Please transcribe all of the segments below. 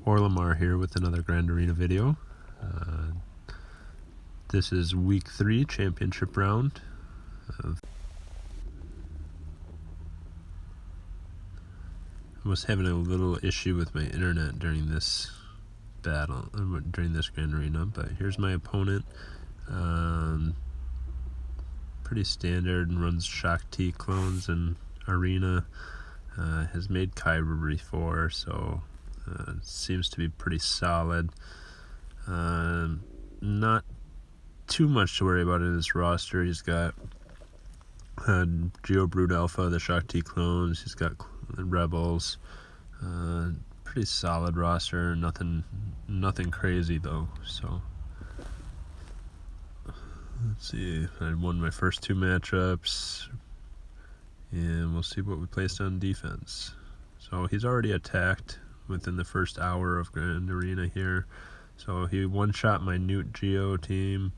Orlamar here with another Grand Arena video. This is week 3 championship round. I was having a little issue with my internet during this battle, during this Grand Arena, but here's my opponent. Pretty standard and runs Shock T clones and Arena. Has made Kyber before, so seems to be pretty solid. Not too much to worry about in his roster. He's got Geo Brood Alpha, the Shock T clones. He's got Rebels. Pretty solid roster. Nothing crazy though. So let's see. I won my first 2 matchups, and we'll see what we placed on defense. So he's already attacked within the first hour of Grand Arena here. So he one-shot my Newt Geo team.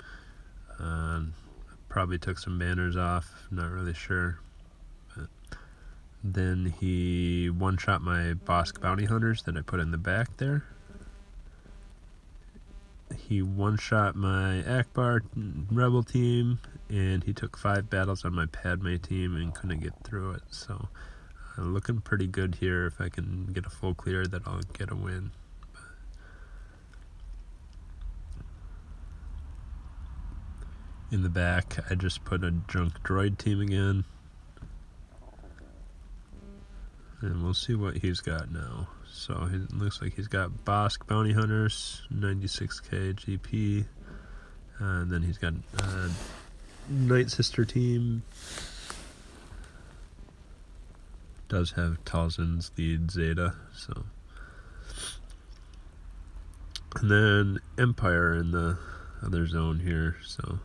Probably took some banners off, not really sure. But then he one-shot my Bosk Bounty Hunters that I put in the back there. He one-shot my Akbar Rebel team, and he took 5 battles on my Padme team and couldn't get through it. So looking pretty good here. If I can get a full clear, that I'll get a win. In the back, I just put a junk droid team again, and we'll see what he's got now. So it looks like he's got Bosk Bounty Hunters, 96k GP, and then he's got Night Sister team. Does have Talzin's lead Zeta, so. And then Empire in the other zone here, so.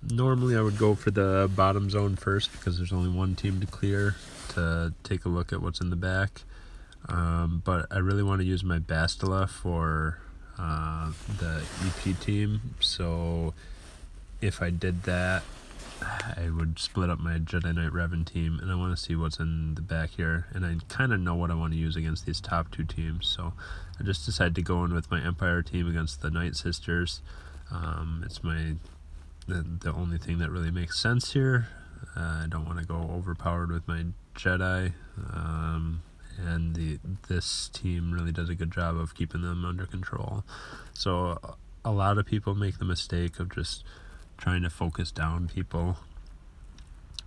Normally I would go for the bottom zone first because there's only one team to clear to take a look at what's in the back. But I really want to use my Bastila for the EP team. So if I did that, I would split up my Jedi Knight Revan team, and I want to see what's in the back here. And I kind of know what I want to use against these top 2 teams. So I just decided to go in with my Empire team against the Night Sisters. It's the only thing that really makes sense here. I don't want to go overpowered with my Jedi, and this team really does a good job of keeping them under control. So a lot of people make the mistake of just trying to focus down people,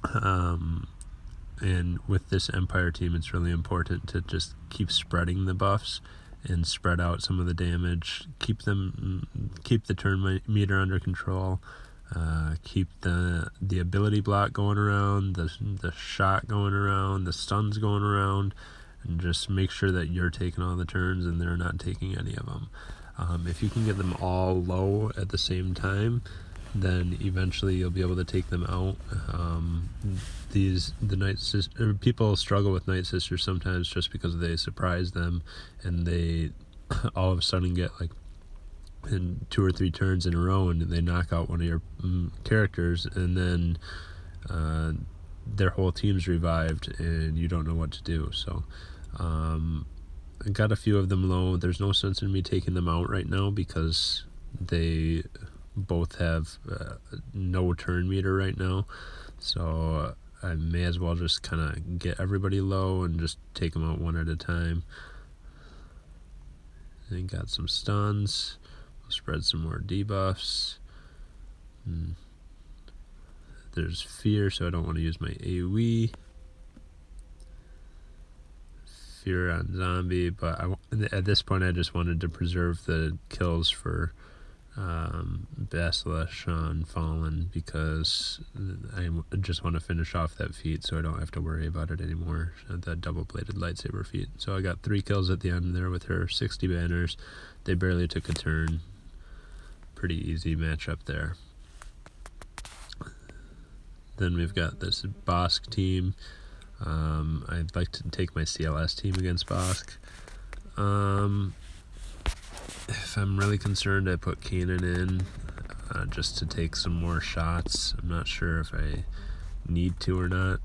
and with this Empire team, it's really important to just keep spreading the buffs and spread out some of the damage, keep the turn meter under control, keep the ability block going around, the shot going around, the stuns going around, and just make sure that you're taking all the turns and they're not taking any of them. If you can get them all low at the same time, then eventually you'll be able to take them out. People struggle with Night Sisters sometimes just because they surprise them and they all of a sudden get like in 2 or 3 turns in a row and they knock out one of your characters, and then their whole team's revived and you don't know what to do. So I got a few of them low. There's no sense in me taking them out right now because they both have no turn meter right now, so I may as well just kind of get everybody low and just take them out one at a time. And got some stuns. We'll spread some more debuffs. There's fear, so I don't want to use my AoE. Fear on zombie, but at this point I just wanted to preserve the kills for Bastila, Sean, Fallen, because I just want to finish off that feat so I don't have to worry about it anymore, that double-bladed lightsaber feat. So I got 3 kills at the end there with her 60 banners. They barely took a turn. Pretty easy matchup there. Then we've got this Bosk team. I'd like to take my CLS team against Bosk. If I'm really concerned, I put Kanan in just to take some more shots. I'm not sure if I need to or not.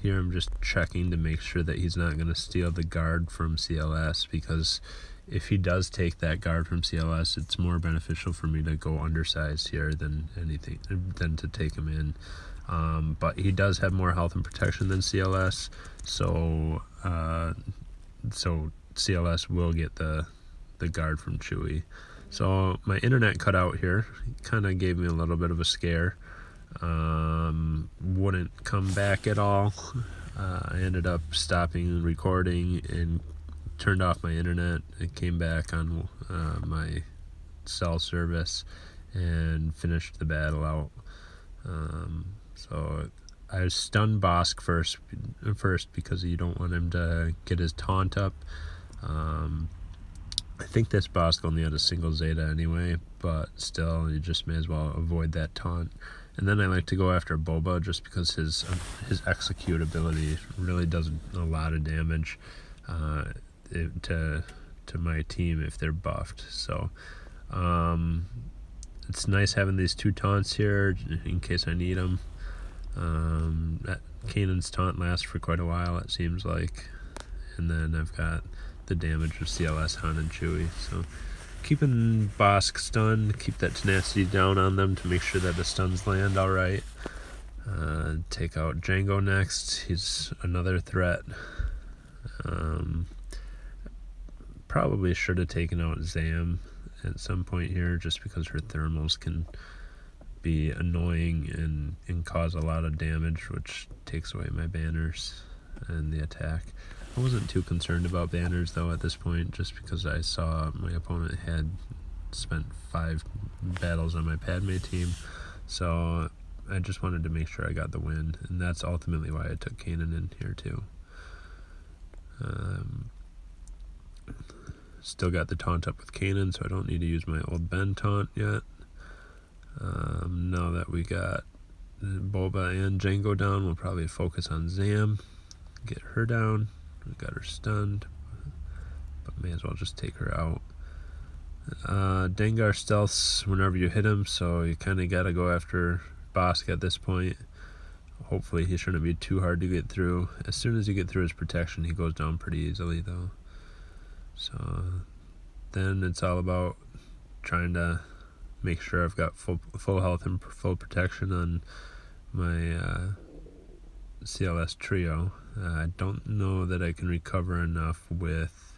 Here I'm just checking to make sure that he's not going to steal the guard from CLS, because if he does take that guard from CLS, it's more beneficial for me to go undersized here than to take him in. But he does have more health and protection than CLS, so CLS will get the guard from Chewie. So my internet cut out here, kind of gave me a little bit of a scare. Wouldn't come back at all. I ended up stopping recording and turned off my internet. It came back on my cell service and finished the battle out. So I stunned Bosk first because you don't want him to get his taunt up. I think this Bosk only had a single Zeta anyway, but still, you just may as well avoid that taunt. And then I like to go after Boba just because his execute ability really does a lot of damage to my team if they're buffed. So it's nice having these two taunts here in case I need them. Kanan's taunt lasts for quite a while, it seems like. And then I've got the damage of CLS, Han, and Chewie. So keeping Bosk stunned, keep that tenacity down on them to make sure that the stuns land alright. Take out Jango next. He's another threat. Probably should have taken out Zam at some point here, just because her thermals can be annoying and cause a lot of damage, which takes away my banners and the attack. I wasn't too concerned about banners though at this point, just because I saw my opponent had spent 5 battles on my Padme team, so I just wanted to make sure I got the win, and that's ultimately why I took Kanan in here too. Still got the taunt up with Kanan, so I don't need to use my old Ben taunt yet. Now that we got Boba and Jango down, we'll probably focus on Zam, get her down. We got her stunned, but may as well just take her out. Dengar stealths whenever you hit him, so you kind of got to go after Bosk at this point. Hopefully he shouldn't be too hard to get through. As soon as you get through his protection, he goes down pretty easily though. So then it's all about trying to make sure I've got full health and full protection on my CLS trio. I don't know that I can recover enough with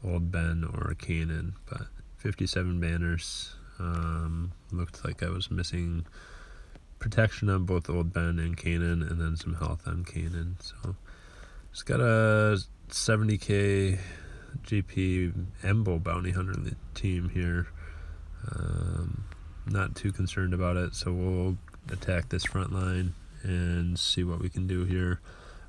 Old Ben or Kanan, but 57 banners. Looked like I was missing protection on both Old Ben and Kanan, and then some health on Kanan. So just got a 70k GP Embo bounty hunter team here. Not too concerned about it, so we'll attack this front line and see what we can do here.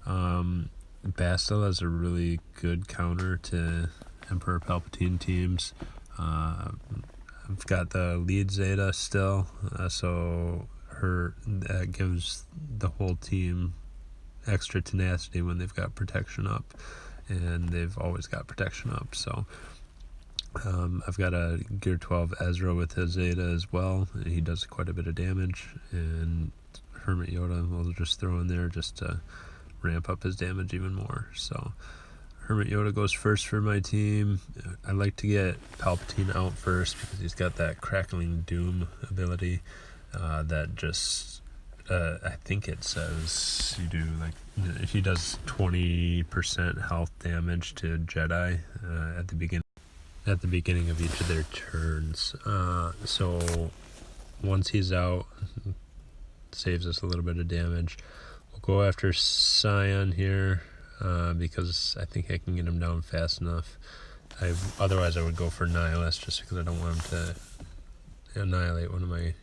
Bastila is a really good counter to Emperor Palpatine teams. I've got the lead Zeta still, so that gives the whole team extra tenacity when they've got protection up, and they've always got protection up. So I've got a Gear 12 Ezra with his Zeta as well. He does quite a bit of damage, and Hermit Yoda we'll just throw in there just to ramp up his damage even more. So Hermit Yoda goes first for my team. I like to get Palpatine out first because he's got that Crackling Doom ability that just I think it says you do like he does 20% health damage to Jedi at the beginning of each of their turns. So once he's out, saves us a little bit of damage. We'll go after Scion here because I think I can get him down fast enough. Otherwise I would go for Nihilus just because I don't want him to annihilate one of my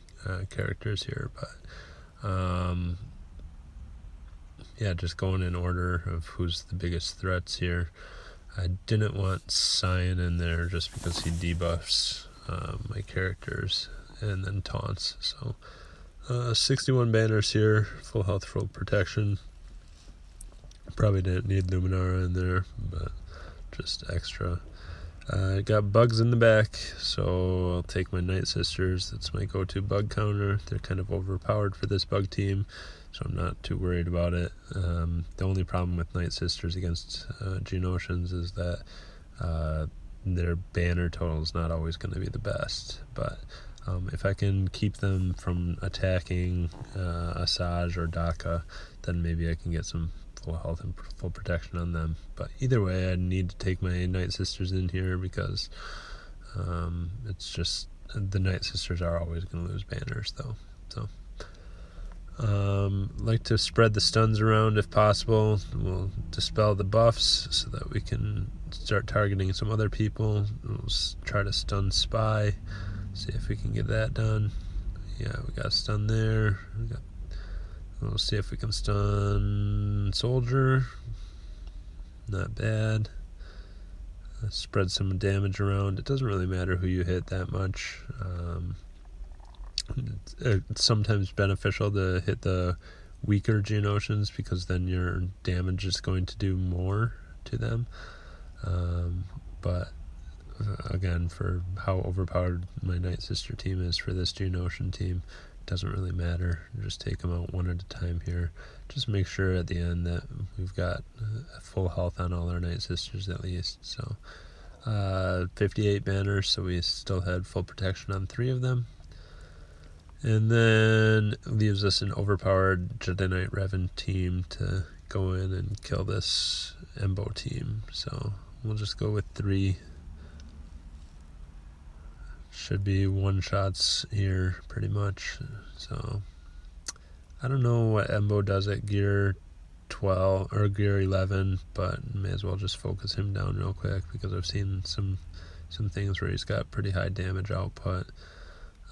characters here. But yeah, just going in order of who's the biggest threats here. I didn't want Scion in there just because he debuffs my characters and then taunts. So 61 banners here, full health, full protection. Probably didn't need Luminara in there, but just extra. I got bugs in the back, so I'll take my Night Sisters. That's my go-to bug counter. They're kind of overpowered for this bug team, so I'm not too worried about it. The only problem with Night Sisters against Geonosians is that their banner total is not always going to be the best, but if I can keep them from attacking Asajj or Daka, then maybe I can get some full health and full protection on them. But either way, I need to take my Night Sisters in here because it's just the Night Sisters are always going to lose banners though. So like to spread the stuns around if possible. We'll dispel the buffs so that we can start targeting some other people. We'll try to stun Spy, see if we can get that done. Yeah, we got stun there. We'll see if we can stun Soldier. Not bad. Spread some damage around. It doesn't really matter who you hit that much. It's sometimes beneficial to hit the weaker Geonosians because then your damage is going to do more to them. But again, for how overpowered my Night Sister team is for this Geonosian team, it doesn't really matter. Just take them out one at a time here. Just make sure at the end that we've got full health on all our Night Sisters at least. So 58 banners, so we still had full protection on 3 of them. And then leaves us an overpowered Jedi Knight Revan team to go in and kill this Embo team. So we'll just go with 3. Should be one-shots here pretty much. So I don't know what Embo does at gear 12 or gear 11, but may as well just focus him down real quick because I've seen some things where he's got pretty high damage output.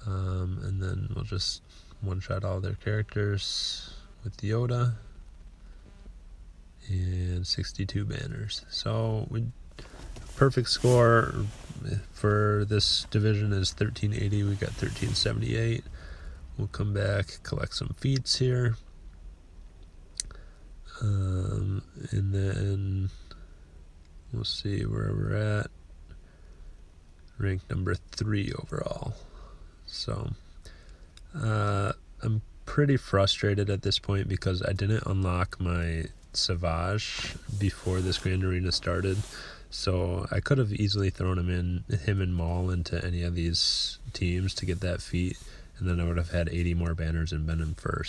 And then we'll just one-shot all their characters with Yoda and 62 banners. So perfect score for this division is 1380. We got 1378. We'll come back, collect some feats here, and then we'll see where we're at. Rank number 3 overall. So I'm pretty frustrated at this point because I didn't unlock my SWGOH before this Grand Arena started. So I could have easily thrown him and Maul into any of these teams to get that feat, and then I would have had 80 more banners and been in first.